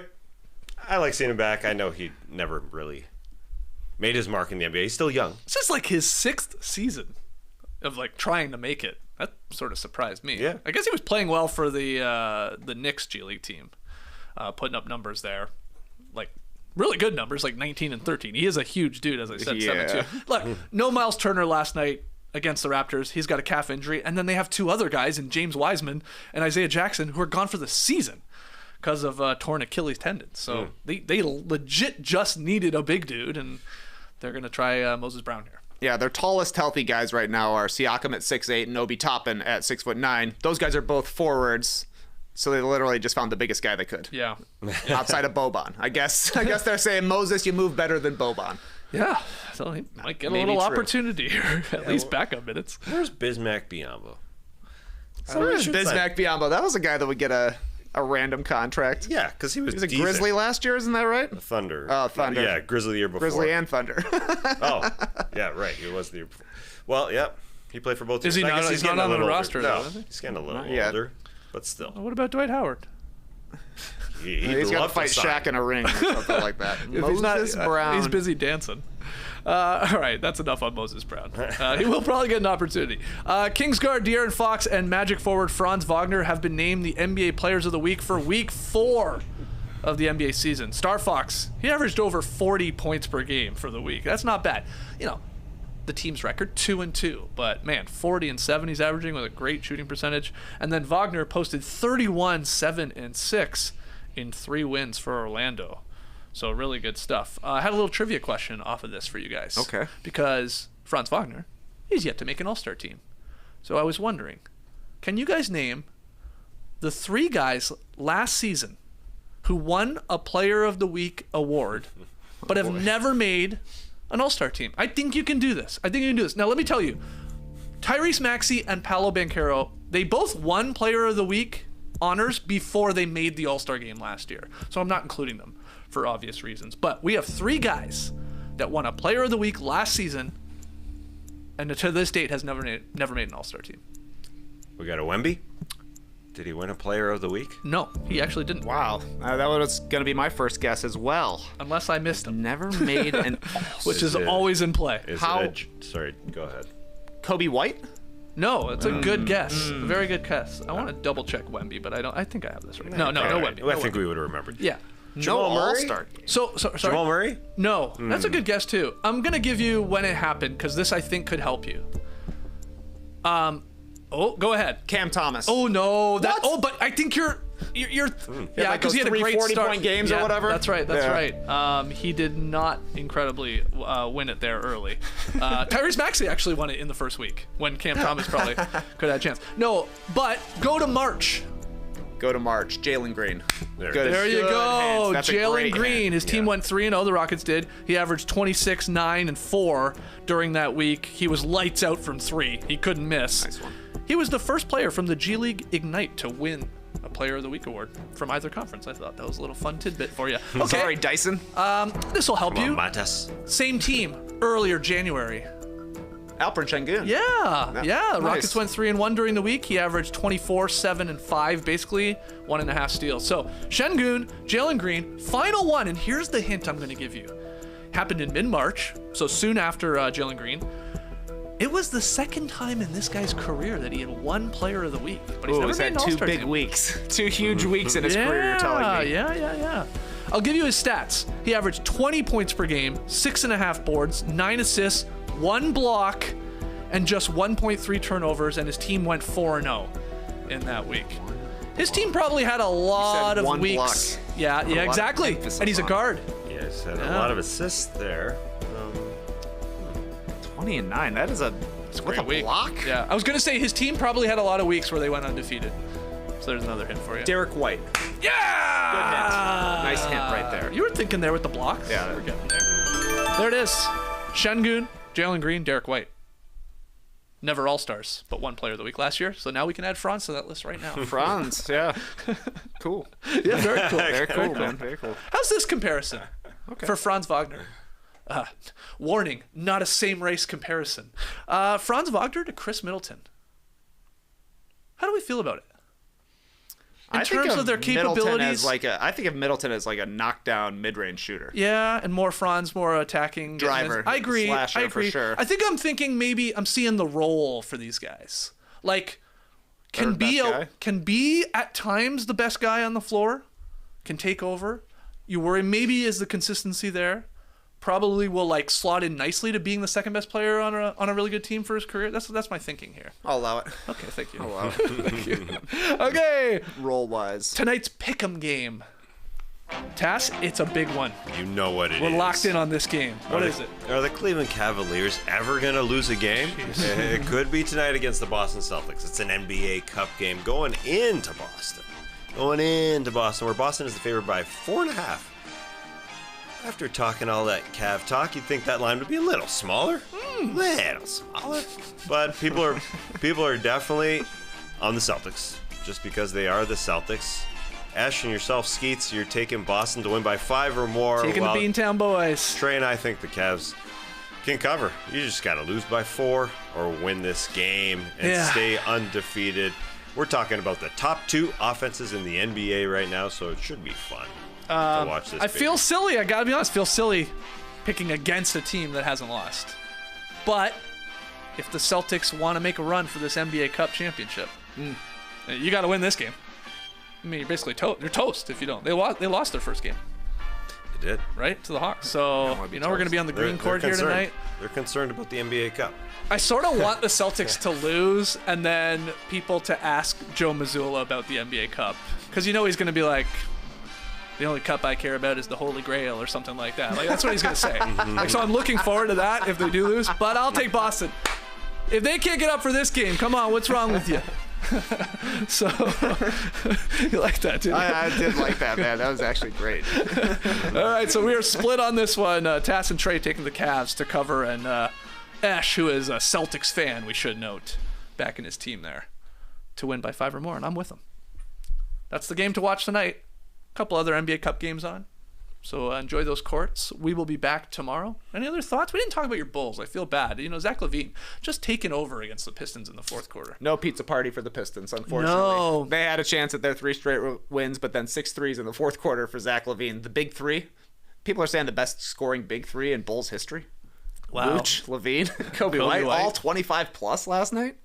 I like seeing him back. I know he never really made his mark in the NBA. He's still young. It's just like his 6th season of like trying to make it. That sort of surprised me. Yeah. I guess he was playing well for the Knicks G League team, putting up numbers there, like really good numbers, like 19 and 13. He is a huge dude, as I said. Yeah. 7'2". Look, no Miles Turner last night against the Raptors. He's got a calf injury, and then they have 2 other guys in James Wiseman and Isaiah Jackson who are gone for the season because of torn Achilles tendon. So they legit just needed a big dude, and they're going to try Moses Brown here. Yeah, their tallest healthy guys right now are Siakam at 6'8" and Obi Toppin at 6'9". Those guys are both forwards, so they literally just found the biggest guy they could. Yeah. Outside of Boban. I guess they're saying, Moses, you move better than Boban. Yeah. So he might get a Maybe little true. opportunity here, at least backup minutes. Where's Bismack Biyombo? Bismack Biyombo. That was a guy that would get a random contract. Yeah, because he was He was a decent. Grizzly last year, isn't that right? Thunder. Oh, Thunder. Yeah, Grizzly the year before. Grizzly and Thunder. Oh, yeah, right. He was the year before. Well, yeah, he played for both teams. Is he I not- guess he's getting not a on the little roster, older. though, No, is he? he's getting a little Not yet. older, but still. What about Dwight Howard? He's got to fight Shaq in a ring or something like that. If he's not- Moses Brown. He's busy dancing. All right, that's enough on Moses Brown. He will probably get an opportunity. Kings guard De'Aaron Fox and Magic forward Franz Wagner have been named the NBA Players of the Week for Week 4 of the NBA season. Star Fox, he averaged over 40 points per game for the week. That's not bad. The team's record 2-2, but man, 40 and 7 he's averaging with a great shooting percentage. And then Wagner posted 31, 7 and 6 in 3 wins for Orlando. So really good stuff. I had a little trivia question off of this for you guys. Okay. Because Franz Wagner, he's yet to make an All-Star team. So I was wondering, can you guys name the 3 guys last season who won a Player of the Week award but have never made an All-Star team? I think you can do this. Now let me tell you, Tyrese Maxey and Paolo Banchero, they both won Player of the Week honors before they made the All-Star game last year. So I'm not including them for obvious reasons. But we have 3 guys that won a Player of the Week last season and to this date has never made an All-Star team. We got a Wemby. Did he win a Player of the Week? No, he actually didn't. Wow. That was going to be my first guess as well. Unless I missed him. Never made an Which is always in play. Sorry, go ahead. Kobe White? No, it's a good guess. A very good guess. I want to double check Wemby, but I think I have this right. No Wemby. I think we would have remembered. Yeah. Jamal Murray? All-Star. So sorry. Jamal Murray? No, that's a good guess too. I'm gonna give you when it happened because this I think could help you. Go ahead. Cam Thomas. Oh no, What? But I think you're yeah, like because he had a those great 40 start. point games or Yeah, whatever? That's right. Yeah. He did not incredibly win it there early. Tyrese Maxey actually won it in the first week when Cam Thomas probably could have had a chance. No, but go to March. Go to March. Jalen Green. There you go. Jalen Green. Hint. His team went 3-0. The Rockets did. He averaged 26, 9, and 4 during that week. He was lights out from 3. He couldn't miss. Nice one. He was the first player from the G League Ignite to win a Player of the Week award from either conference. I thought that was a little fun tidbit for you. Okay. Sorry, Dyson. This will help you. Matas. Same team earlier January. Alperen Şengün. Yeah. Nice. Rockets went 3-1 during the week. He averaged 24, 7, and 5, basically 1.5 steals. So Şengün, Jalen Green, final one, and here's the hint I'm going to give you. Happened in mid-March, so soon after Jalen Green. It was the second time in this guy's career that he had won Player of the Week, but he's never made had an 2 All-Star big team. weeks. 2 huge weeks in his career, you're telling me. Yeah. I'll give you his stats. He averaged 20 points per game, 6.5 boards, 9 assists, 1 block, and just 1.3 turnovers, and his team went 4-0 in that week. His team probably had a lot of one weeks. block. Yeah, Put a lot of exactly. emphasis And he's a on guard. Yes, had a lot of assists there. 20 and 9. That is a Great week. block. Yeah, I was gonna say his team probably had a lot of weeks where they went undefeated. So there's another hint for you. Derek White. Yeah. Good hint. Nice hint right there. You were thinking there with the blocks. Yeah. We're getting there. There it is. Şengün, Jalen Green, Derek White. Never All-Stars, but 1 Player of the Week last year. So now we can add Franz to that list right now. Franz, yeah. Cool. Yeah, very cool. Very cool, man. Very cool. How's this comparison for Franz Wagner? Warning, not a same race comparison. Franz Wagner to Chris Middleton. How do we feel about it? In terms of their capabilities, I think of Middleton as like a knockdown mid-range shooter. yeah, and more Franz, more attacking Driver, I agree. slasher I agree. for sure. I think I'm thinking maybe I'm seeing the role for these guys. Like, Third can best be at times the best guy on the floor, can take over. You worry maybe is the consistency there. Probably will like slot in nicely to being the second best player on a really good team for his career. That's my thinking here. I'll allow it. Okay, thank you. I'll allow it. Thank you. Okay, Role-wise. tonight's pick'em game. Tass, it's a big one. You know what it is. We're locked in on this game. What is it? Are the Cleveland Cavaliers ever going to lose a game? It could be tonight against the Boston Celtics. It's an NBA Cup game going into Boston. Where Boston is the favorite by 4.5. After talking all that Cav talk, you'd think that line would be a little smaller. Little smaller. But people are definitely on the Celtics, just because they are the Celtics. Ash and yourself, Skeets, you're taking Boston to win by 5 or more. Taking the Beantown Boys. Trey and I think the Cavs can cover. You just got to lose by 4 or win this game and stay undefeated. We're talking about the top 2 offenses in the NBA right now, so it should be fun to watch this. I feel silly. I gotta be honest. Feel silly picking against a team that hasn't lost. But if the Celtics want to make a run for this NBA Cup championship, you got to win this game. I mean, you're basically you're toast if you don't. They lost their first game. They did. Right? To the Hawks. So, we're going to be on the green court here tonight. They're concerned about the NBA Cup. I sort of want the Celtics to lose and then people to ask Joe Mazzulla about the NBA Cup. Because he's going to be like, the only cup I care about is the Holy Grail or something like that. Like, that's what he's going to say. So I'm looking forward to that if they do lose. But I'll take Boston. If they can't get up for this game, come on, what's wrong with you? So, you like that, too? I did like that, man. That was actually great. All right, so we are split on this one. Tass and Trey taking the Cavs to cover, and Ash, who is a Celtics fan, we should note, backing his team there to win by 5 or more, and I'm with him. that's the game to watch tonight. A couple other NBA Cup games on. So enjoy those courts. We will be back tomorrow. Any other thoughts? We didn't talk about your Bulls. I feel bad. Zach LaVine just taking over against the Pistons in the fourth quarter. No pizza party for the Pistons, unfortunately. No. They had a chance at their 3 straight wins, but then 6 threes in the fourth quarter for Zach LaVine. The big three. People are saying the best scoring big three in Bulls history. Wow. Vooch, LaVine, Kobe White, all 25 plus llast night.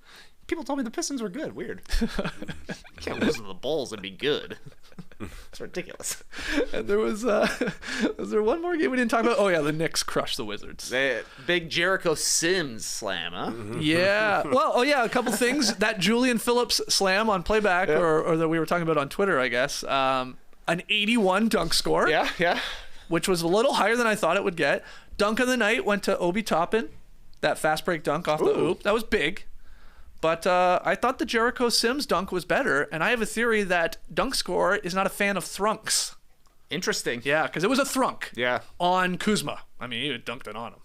People told me the Pistons were good. Weird. You can't lose to the Bulls and be good. It's ridiculous. And there was there one more game we didn't talk about? Oh yeah, the Knicks crushed the Wizards. Big Jericho Sims slam, huh? Yeah. Well, a couple things. That Julian Phillips slam on playback, or that we were talking about on Twitter, I guess. An 81 dunk score. Yeah. Which was a little higher than I thought it would get. Dunk of the night went to Obi Toppin. That fast break dunk off the hoop. That was big. But I thought the Jericho Sims dunk was better, and I have a theory that Dunk Score is not a fan of thrunks. Interesting. Yeah, because it was a thrunk. Yeah. On Kuzma. I mean, he dunked it on him.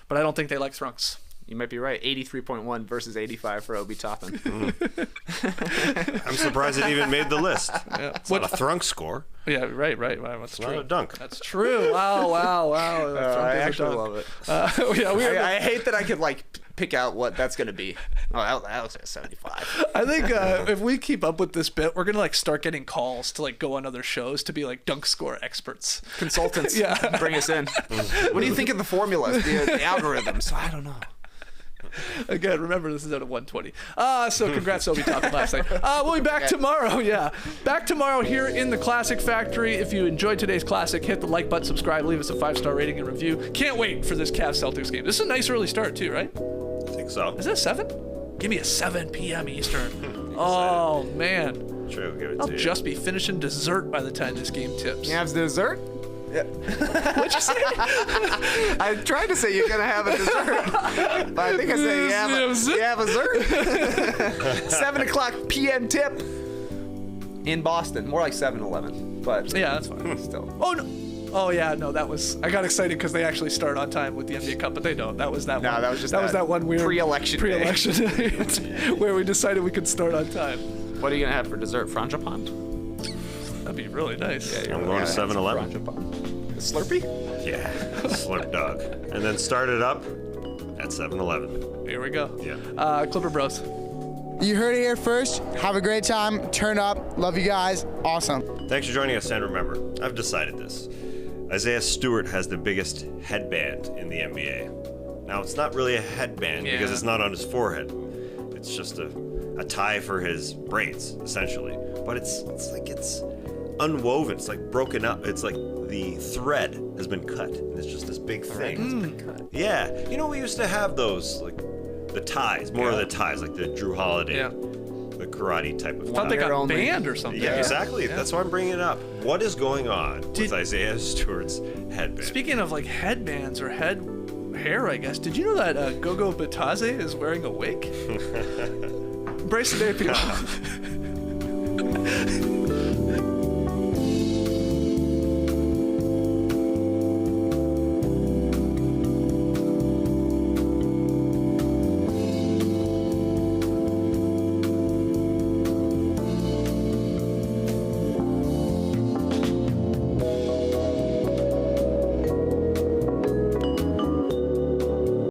But I don't think they like thrunks. You might be right. 83.1 versus 85 for Obi Toppin. I'm surprised it even made the list. Yeah. It's not a thrunk score. Yeah, right. That's It's true. not a dunk. That's true. Wow. I actually love it. I hate that I could pick out what that's going to be. Oh, that was at 75. I think if we keep up with this bit, we're going to start getting calls to go on other shows to be dunk score experts. Consultants. Yeah. Bring us in. What do you think of the formulas, the algorithms? I don't know. Again, remember this is out of 120. So congrats, Obi Toppin last night. We'll be back tomorrow. Yeah, back tomorrow here in the Classic Factory. If you enjoyed today's classic, hit the like button, subscribe, leave us a 5-star rating and review. Can't wait for this Cavs Celtics game. This is a nice early start too, right? I think so. Is it a 7? Give me a 7 p.m. Eastern. Oh man. True. Give it I'll to you. just be finishing dessert by the time this game tips. Cavs dessert? Yeah. What'd you say? I tried to say you're going to have a dessert. But I think I said you have a dessert. 7 o'clock p.m. tip in Boston. More like 7-11. But Yeah, that's fine. Still. Oh, no. Oh, yeah, no, that was... I got excited because they actually start on time with the NBA Cup, but they don't. That was that one. No, that was just that one weird... pre-election day. Where we decided we could start on time. What are you going to have for dessert? Frangipane? That'd be really nice. I'm going to 7-Eleven. The Slurpee? Yeah, Slurp Dog. And then start it up at 7-Eleven. Here we go. Yeah. Clipper Bros. You heard it here first. Have a great time. Turn up. Love you guys. Awesome. Thanks for joining us, and remember, I've decided this. Isaiah Stewart has the biggest headband in the NBA. Now, it's not really a headband because it's not on his forehead. It's just a tie for his braids, essentially. But it's unwoven. It's broken up. It's the thread has been cut. And it's just this big thing. Yeah. We used to have those, the ties, more of the ties, like the Drew Holiday, the karate type of I thought they got banned or something. Yeah, exactly. Yeah. That's why I'm bringing it up. What is going on with Isaiah Stewart's headband? Speaking of headbands or hair, I guess, did you know that Gogo Batadze is wearing a wig? Embrace the day, people.